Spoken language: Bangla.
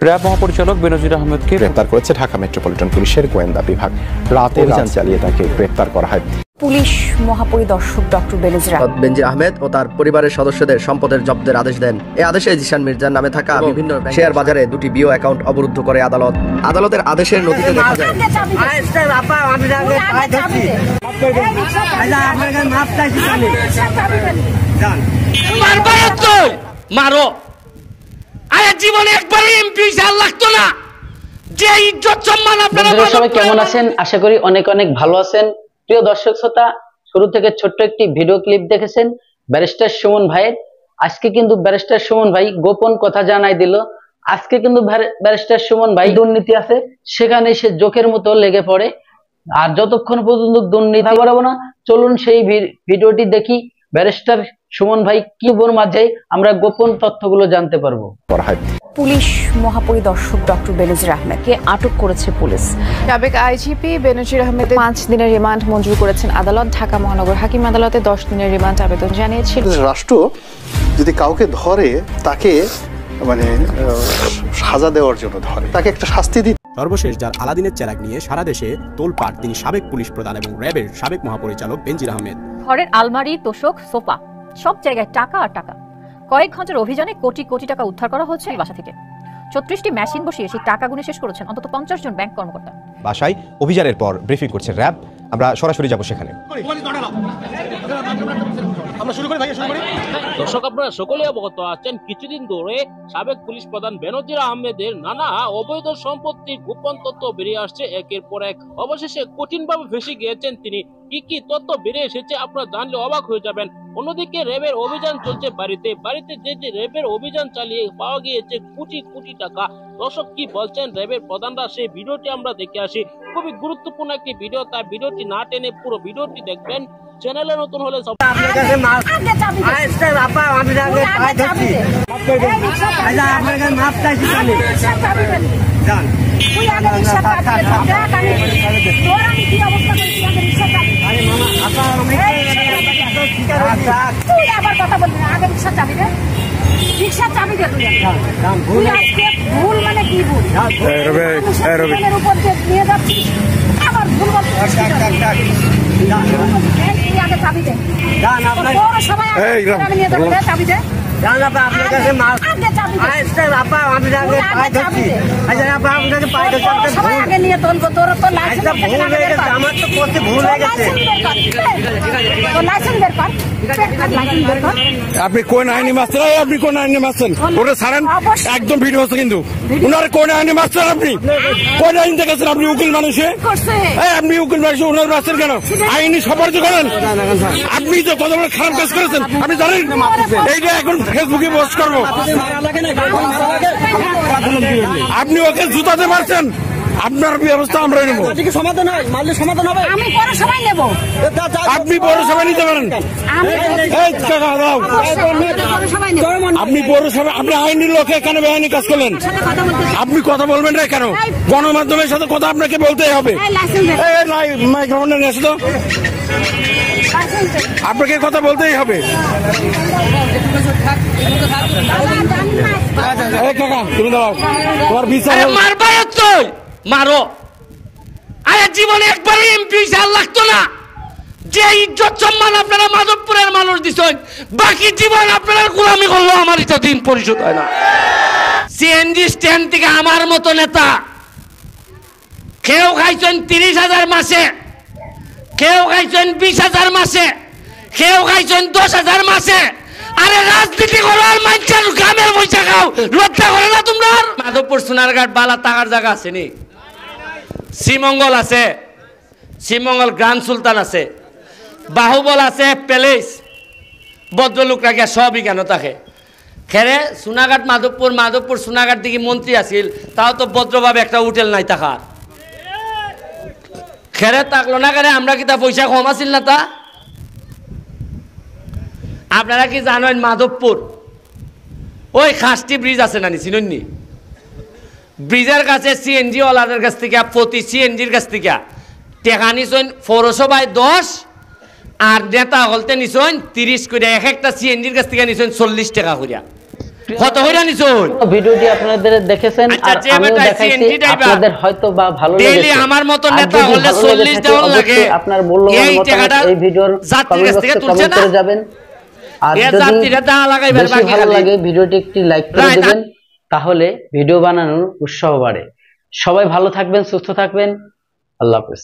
র্যাব মহাপরিচালক বেনজির আহমেদকে গ্রেফতার করেছে ঢাকা মেট্রোপলিটন পুলিশের গোয়েন্দা বিভাগ। রাতে অভিযান চালিয়ে তাকে গ্রেফতার করা হয়। পুলিশ মহাপরিদর্শক ডক্টর বেনজির আহমেদ ও তার পরিবারের সদস্যদের সম্পদের জব্দের আদেশ দেন। এই আদেশে জিশান মির্জার নামে থাকা বিভিন্ন শেয়ার বাজারে 2টি বিও অ্যাকাউন্ট অবরুদ্ধ করে আদালত। আদালতের আদেশের নথিতে দেখা যায় মারো জীবনে একবারই এমপি লাগতো না যে ইজ্জত সম্মান। আপনারা সবাই কেমন আছেন? আশা করি অনেক অনেক ভালো আছেন। প্রিয় দর্শক শ্রোতা, শুরু থেকে ছোট্ট একটি ভিডিও ক্লিপ দেখেছেন ব্যারিস্টার সুমন ভাইয়ের। আজকে কিন্তু ব্যারিস্টার সুমন ভাই গোপন কথা জানাই দিল। আজকে কিন্তু ব্যারিস্টার সুমন ভাই দুর্নীতি আছে সেখানে সে জোকের মতো লেগে পড়ে। আর যতক্ষণ পর্যন্ত দুর্নীতি করাবো না, চলুন সেই ভিডিওটি দেখি। ব্যারিস্টার সুমন ভাই কি বোর মাঝে আমরা গোপন তথ্যগুলো জানতে পারবো। পুলিশ মহাপরিদর্শক ডক্টর বেনজির আহমেদকে আটক করেছে পুলিশ। সাবেক আইজিপি বেনজির আহমেদের 5 দিনের রিমান্ড মঞ্জুর করেছেন আদালত। ঢাকা মহানগর হাকিম আদালতে 10 দিনের রিমান্ড আবেদন জানিয়েছিল। রাষ্ট্র যদি কাউকে ধরে তাকে সাজা দেওয়ার জন্য ধরে, তাকে একটা শাস্তি দিতে। সর্বশেষ যার আলাদিনের চেরাগ নিয়ে সারা দেশে তোলপাড় তিনি সাবেক পুলিশ প্রধান এবং র্যাবের সাবেক মহাপরিচালক বেনজির আহমেদ। ঘরের আলমারি, তোষক, সোফা সব জায়গায় টাকা আর টাকা। কয়েক ঘন্টার অভিযানে কোটি কোটি টাকা উদ্ধার করা হচ্ছে এই বাসা থেকে। 36টি মেশিন বসিয়ে সেই টাকা গুনে শেষ করেছেন অন্তত 50 জন ব্যাংক কর্মকর্তা। বাসায় অভিযানের পর ব্রিফিং করছে র্যাব। আমরা সরাসরি যাব সেখানে। দর্শক, আপনারা সকলে অবগত আছেন কিছুদিন ধরে সাবেক পুলিশ প্রধান বেনজির আহমেদের নানা অবৈধ সম্পত্তির গোপন তথ্য বেরিয়ে আসছে একের পর এক। অবশেষে কঠিনভাবে ফেঁসে গিয়েছেন তিনি। কি কি তথ্য বেরিয়ে এসেছে আপনারা জানলে অবাক হয়ে যাবেন। অন্যদিকে র্যাবের অভিযান চলছে বাড়িতে বাড়িতে। যে র্যাবের অভিযান চালিয়ে পাওয়া গিয়েছে কোটি কোটি টাকা। দর্শক, কি বলছেন র্যাবের প্রধানরা, সেই ভিডিওটি আমরা দেখে আসি। খুবই গুরুত্বপূর্ণ একটি ভিডিও, তাই ভিডিওটি না টেনে পুরো ভিডিওটি দেখবেন। চ্যানেলে নতুন হলে রিক্সা চাবি দে। ভুল মানে কি ভুল? উপর নিয়ে যাচ্ছি আবার ভুল চাবি দে। সবাই চাবি দে। আপনি কোন আইনি মাস্টার? আপনি কোন আইনি মাস্টার? ওটা ছাড়েন, একদম ভিডিও হচ্ছে কিন্তু ওনার কোন আইনি মাস্টার? আপনি কোন আইন দেখেছেন? আপনি উকিল মানুষে, আপনি উকিল মানুষ, ওনার মাস্টার কেন আইনি সফার্য করেন? আপনি তো কত বড় খারাপ কাজ করেছেন আপনি জানেন? এইটা এখন ফেসবুকে পোস্ট করবো। আপনি ওকে জুতাতে মারছেন, আপনার ব্যবস্থা আমরা নেব। সমাধান হয়, মারলে সমাধান হবে। আমি পৌরসভায় নেব। আপনি পৌরসভায় নিতে পারেন। আপনি পৌরসভা, আপনি আইনি লোক এখানে বেআইনি কাজ করলেন। আপনি কথা বলবেন না কেন? গণমাধ্যমের সাথে কথা আপনাকে বলতেই হবে। মাইক্রোফোনে নিয়ে আসো তো, আপনাকে কথা বলতেই হবে। তুমি দাও, তোমার বিচার মারো। আরে জীবনে একবারই এমপি লাগতো না যে ইজ্জত সম্মান আপনারা মাধবপুরের মানুষ দিচ্ছেন। বাকি জীবন আপনারা গোলামি করলো, আমার এটা দিন পরিশোধ হয় না। সিএনজি স্ট্যান্ড থেকে আমার মতো নেতা কেউ খাইছেন 30,000 মাসে, কেউ খাইছেন 20,000 মাসে, কেউ খাইছেন 10,000 মাসে। আরে রাজনীতি করো আর মানুষের গ্রামের পয়সা খাও, লজ্জা করে না তোমরা? মাধবপুর সোনারঘাট বালা টাকার জায়গা আছে নি? শ্রীমঙ্গল আছে, শ্রীমঙ্গল গ্রান্ড সুলতান আছে, বাহুবল আছে, প্যালেস। ভদ্রলোকরা গিয়া সবই কেন থাকে খেরে? সোনাঘাট মাধবপুর সোনাঘাট দিকে মন্ত্রী আছিল, তাও তো ভদ্রভাবে একটা হোটেল নাই থাকার। খেরে থাকলো না কেন? আমরা কি তা পয়সা কম আছিল না? তা আপনারা কি জানেন মাধবপুর ওই খাসটি ব্রিজ আছে না? চিনুননি? ব্রিজের কাছে সিএনজি ওয়ালাদের কাছ থেকে প্রতি সিএনজির কাছ থেকে টেকা নিছেন পৌরসভায় 10 আর নেতা হলতে নিছেন 30 করে। এক একটা সিএনজির কাছ থেকে নিছেন 40 টাকা করিয়া। কত হইরা নিছুন ভিডিওটি আপনাদের দেখেছেন আর আমিও দেখাইছি আপনাদের হয়তো বা ভালো লেগেছে ডেইলি আমার মত নেতা হলে 40 দেওয়ার লাগে আপনার মূল্যবান মতামত এই ভিডিওর কমেন্ট বক্সে কমেন্ট করে যাবেন আর যদি ভালো লাগে ভিডিওটি একটি লাইক করে দিবেন তাহলে ভিডিও বানানোর উৎসাহ বাড়ে। সবাই ভালো থাকবেন, সুস্থ থাকবেন, আল্লাহ হাফেজ।